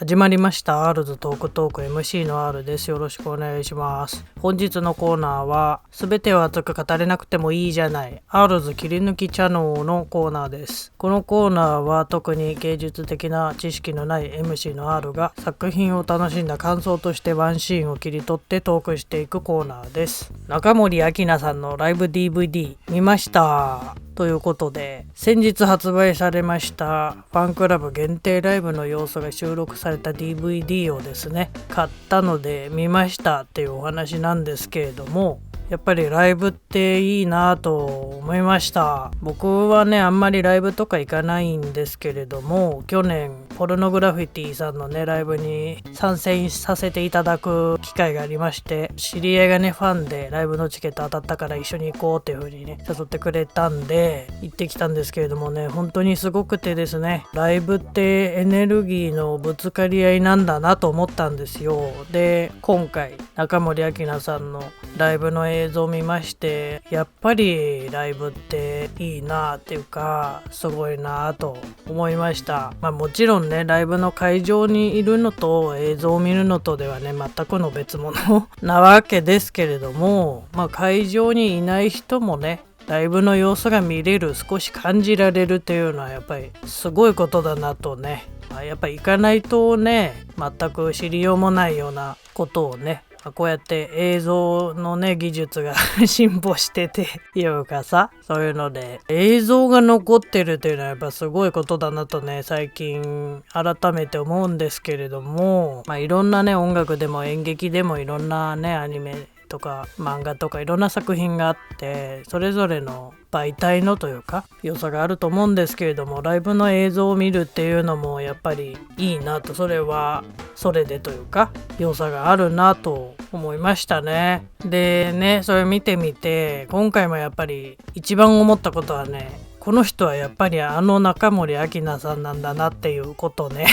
始まりました。アールズトークトーク MC の R です。よろしくお願いします。本日のコーナーは、すべては熱く語れなくてもいいじゃない、アールズ切り抜きチャンネルのコーナーです。このコーナーは特に芸術的な知識のない MC の R が作品を楽しんだ感想としてワンシーンを切り取ってトークしていくコーナーです。中森明菜さんのライブ DVD 見ましたということで、先日発売されましたファンクラブ限定ライブの様子が収録された DVD をですね、買ったので見ましたっていうお話なんですけれども、やっぱりライブっていいなと思いました。僕はね、あんまりライブとか行かないんですけれども、去年ポルノグラフィティさんのねライブに参戦させていただく機会がありまして、知り合いがねファンでライブのチケット当たったから一緒に行こうっていう風にね誘ってくれたんで行ってきたんですけれどもね、本当にすごくてですね、ライブってエネルギーのぶつかり合いなんだなと思ったんですよ。で、今回中森明菜さんのライブの映像を見まして、やっぱりライブっていいなっていうか、すごいなと思いました。もちろんね、ライブの会場にいるのと映像を見るのとではね、全くの別物なわけですけれども、会場にいない人もね、ライブの様子が見れる、少し感じられるっていうのはやっぱりすごいことだなとね、やっぱり行かないとね、全く知りようもないようなことをね、こうやって映像のね技術が進歩してていうかさ、そういうので映像が残ってるっていうのはやっぱすごいことだなとね、最近改めて思うんですけれども、いろんなね音楽でも演劇でもいろんなねアニメとか漫画とかいろんな作品があって、それぞれの媒体のというか良さがあると思うんですけれども、ライブの映像を見るっていうのもやっぱりいいなと、それはそれでというか良さがあるなと思いましたね。でね、それ見てみて今回もやっぱり一番思ったことはね、この人はやっぱり中森明菜さんなんだなっていうことね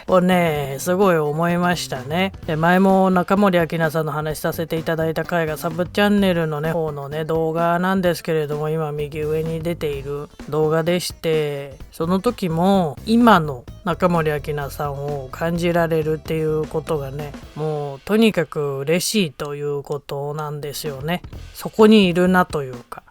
をねすごい思いましたね。で、前も中森明菜さんの話させていただいた回がサブチャンネルのね方のね動画なんですけれども、今右上に出ている動画でして、その時も今の中森明菜さんを感じられるっていうことがね、もうとにかく嬉しいということなんですよね。そこにいるなというか、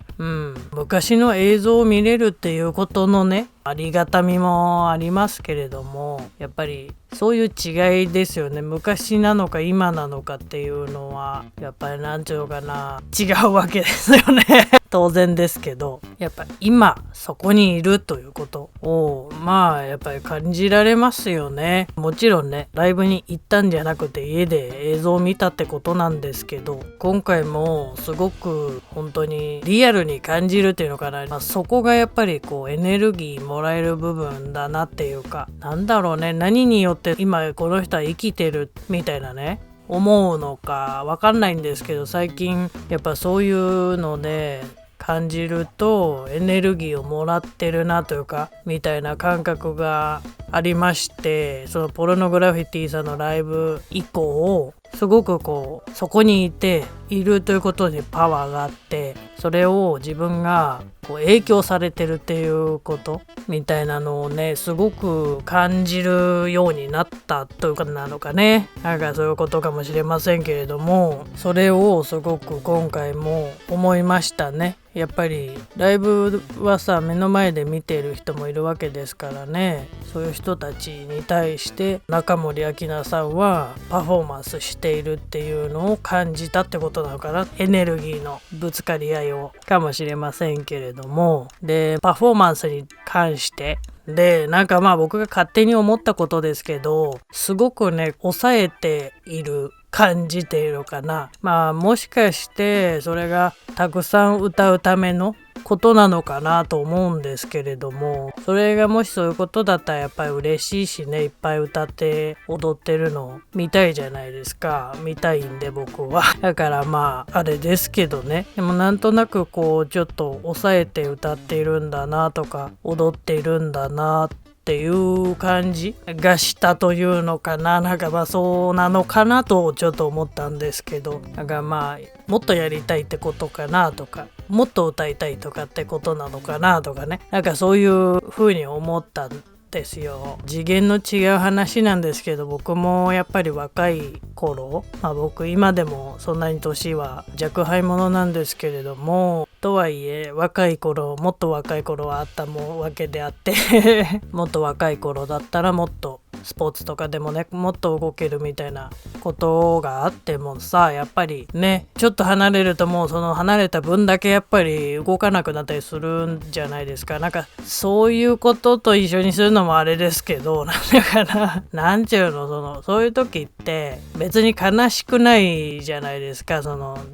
昔の映像を見れるっていうことのねありがたみもありますけれども、やっぱりそういう違いですよね。昔なのか今なのかっていうのはやっぱりなんていうのかな、違うわけですよね当然ですけど、やっぱ今そこにいるということをやっぱり感じられますよね。もちろんねライブに行ったんじゃなくて家で映像を見たってことなんですけど、今回もすごく本当にリアルに感じるっていうのかな、そこがやっぱりこうエネルギーもらえる部分だなっていうか、なんだろうね、何によって今この人は生きてるみたいなね思うのかわかんないんですけど、最近やっぱそういうので感じるとエネルギーをもらってるなというかみたいな感覚がありまして、そのポルノグラフィティさんのライブ以降すごくこうそこにいているということにパワーがあって、それを自分がこう影響されてるっていうことみたいなのをねすごく感じるようになったというかなのかね、なんかそういうことかもしれませんけれども、それをすごく今回も思いましたね。やっぱりライブはさ目の前で見ている人もいるわけですからね、そういう人たちに対して中森明菜さんはパフォーマンスしているっていうのを感じたってことなのかな、エネルギーのぶつかり合いをかもしれませんけれども、でパフォーマンスに関してでなんか僕が勝手に思ったことですけど、すごくね抑えている感じているのかな。もしかしてそれがたくさん歌うためのことなのかなと思うんですけれども、それがもしそういうことだったらやっぱり嬉しいしね、いっぱい歌って踊ってるの見たいじゃないですか。見たいんで僕はだからあれですけどね、でもなんとなくこうちょっと抑えて歌っているんだなとか踊っているんだなっていう感じがしたというのかな、なんかそうなのかなとちょっと思ったんですけど、なんかもっとやりたいってことかなとか、もっと歌いたいとかってことなのかなとかね、なんかそういう風に思ったんですよ。次元の違う話なんですけど、僕もやっぱり若い頃、僕今でもそんなに年は若輩者なんですけれども、とはいえもっと若い頃はあったわけであってもっと若い頃だったらもっとスポーツとかでもね、もっと動けるみたいなことがあってもさ、やっぱりね、ちょっと離れるともうその離れた分だけやっぱり動かなくなったりするんじゃないですか。なんかそういうことと一緒にするのもあれですけど、だからなんちゅうの、そういう時って別に悲しくないじゃないですか。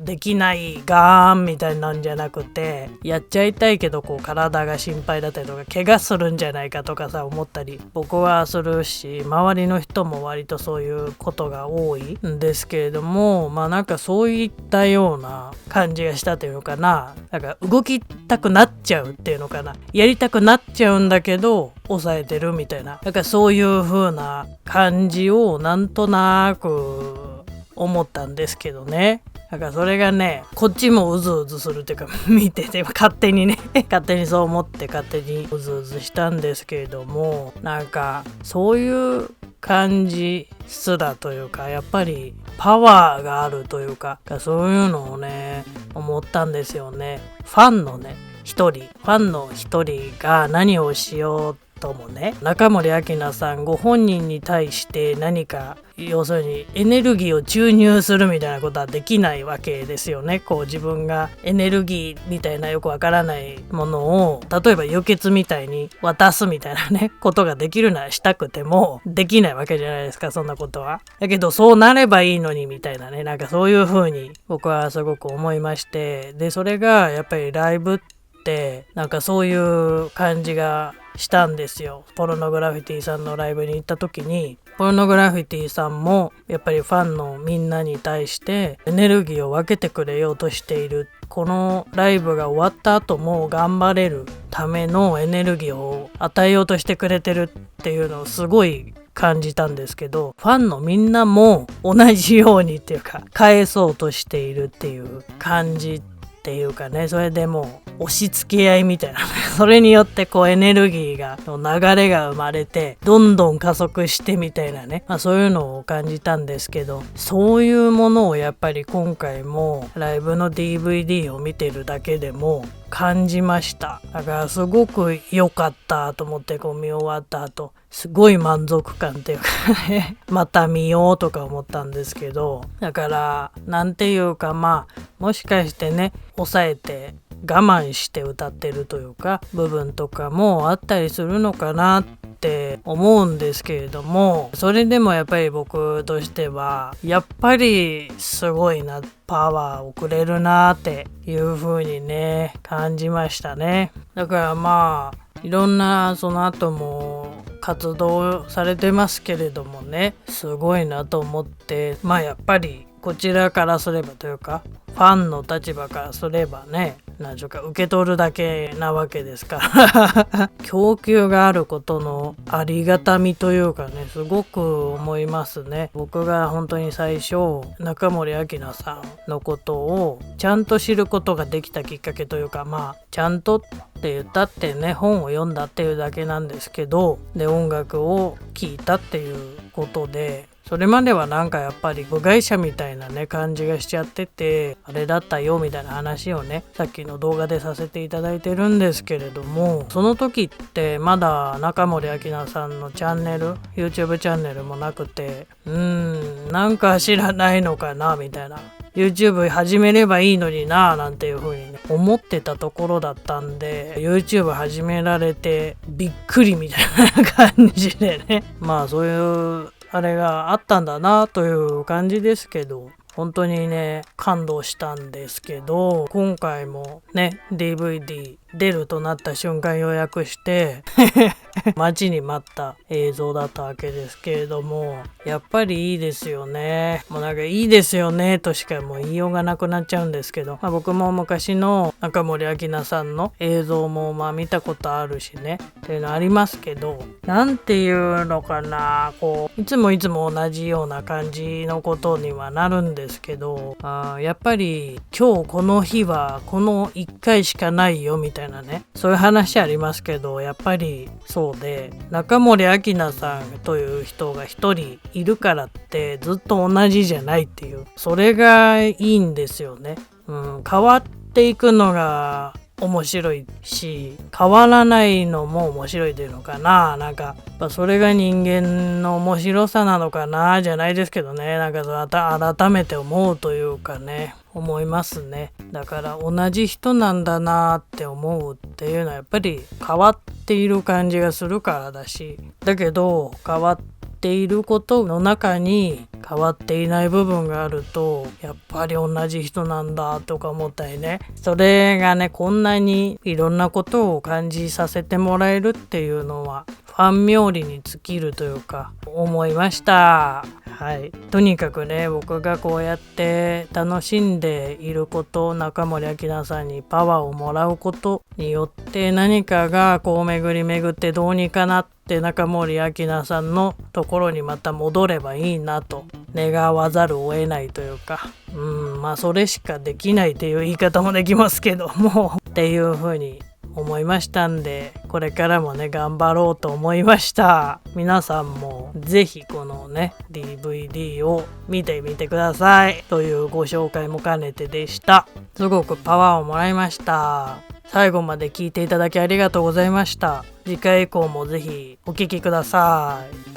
できないガーンみたいなんじゃなくて、やっちゃいたいけど体が心配だったりとか怪我するんじゃないかとかさ思ったり僕はするし、周りの人も割とそういうことが多いんですけれども、なんかそういったような感じがしたというのかな。なんか動きたくなっちゃうっていうのかな、やりたくなっちゃうんだけど抑えてるみたいな、なんかそういう風な感じをなんとなく思ったんですけどね。だからそれがね、こっちもうずうずするっていうか、見てて勝手にそう思って勝手にうずうずしたんですけれども、なんかそういう感じすらというか、やっぱりパワーがあるというか、そういうのをね思ったんですよね。ファンの一人が何をしようともね、中森明菜さんご本人に対して何か要するにエネルギーを注入するみたいなことはできないわけですよね。自分がエネルギーみたいなよくわからないものを例えば輸血みたいに渡すみたいなことができるならしたくてもできないわけじゃないですか、そんなことは。だけどそうなればいいのにみたいななんかそういう風に僕はすごく思いまして、でそれがやっぱりライブってなんかそういう感じがしたんですよ。ポルノグラフィティさんのライブに行った時に、ポルノグラフィティさんもやっぱりファンのみんなに対してエネルギーを分けてくれようとしている、このライブが終わった後も頑張れるためのエネルギーを与えようとしてくれてるっていうのをすごい感じたんですけど、ファンのみんなも同じようにっていうか返そうとしているっていう感じっていうかね、それでもう押し付け合いみたいなそれによってエネルギーの流れが生まれてどんどん加速してみたいなそういうのを感じたんですけど、そういうものをやっぱり今回もライブの DVD を見てるだけでも感じました。だからすごく良かったと思って見終わった後すごい満足感っていうかまた見ようとか思ったんですけど、だからなんていうかもしかして抑えて我慢して歌ってるというか部分とかもあったりするのかなって思うんですけれども、それでもやっぱり僕としてはやっぱりすごいな、パワーをくれるなっていう風に感じましたね。だからいろんなその後も活動されてますけれどもすごいなと思って、やっぱりこちらからすればというかファンの立場からすればなんていうか受け取るだけなわけですから供給があることのありがたみというかすごく思いますね。僕が本当に最初中森明菜さんのことをちゃんと知ることができたきっかけというかちゃんとって言ったって本を読んだっていうだけなんですけど、で音楽を聴いたっていうことで、それまではなんかやっぱり部外者みたいな感じがしちゃってて、あれだったよみたいな話をさっきの動画でさせていただいてるんですけれども、その時ってまだ中森明菜さんのチャンネル YouTube チャンネルもなくて、なんか知らないのかなみたいな、 YouTube 始めればいいのにななんていう風に思ってたところだったんで、 YouTube 始められてびっくりみたいな感じでそういうあれがあったんだなという感じですけど、本当に感動したんですけど、今回もDVD 出るとなった瞬間予約して待ちに待った映像だったわけですけれども、やっぱりいいですよね。もうなんかいいですよねとしかもう言いようがなくなっちゃうんですけど、僕も昔の中森明菜さんの映像も見たことあるしっていうのありますけど、なんていうのかな、いつも同じような感じのことにはなるんですけど、やっぱり今日この日はこの1回しかないよみたいなたいなね、そういう話ありますけど、やっぱりそうで、中森明菜さんという人が一人いるからってずっと同じじゃないっていう、それがいいんですよね。変わっていくのが面白いし、変わらないのも面白いっていうのかな。なんかそれが人間の面白さなのかなじゃないですけどね。なんか改めて思うというかね、思いますね。だから同じ人なんだなって思うっていうのはやっぱり変わっている感じがするからだし、だけど変わっていることの中に変わっていない部分があると、やっぱり同じ人なんだとか思ったりね、それがね、こんなにいろんなことを感じさせてもらえるっていうのはファン冥利に尽きるというか思いました。はい、とにかくね、僕がこうやって楽しんでいること、中森明菜さんにパワーをもらうことによって何かがこう巡り巡ってどうにかなって中森明菜さんのところにまた戻ればいいなと願わざるを得ないというか、それしかできないっていう言い方もできますけどもっていう風に思いましたんで、これからもね頑張ろうと思いました。皆さんもぜひこのね DVD を見てみてくださいというご紹介も兼ねてでした。すごくパワーをもらいました。最後まで聞いていただきありがとうございました。次回以降もぜひお聞きください。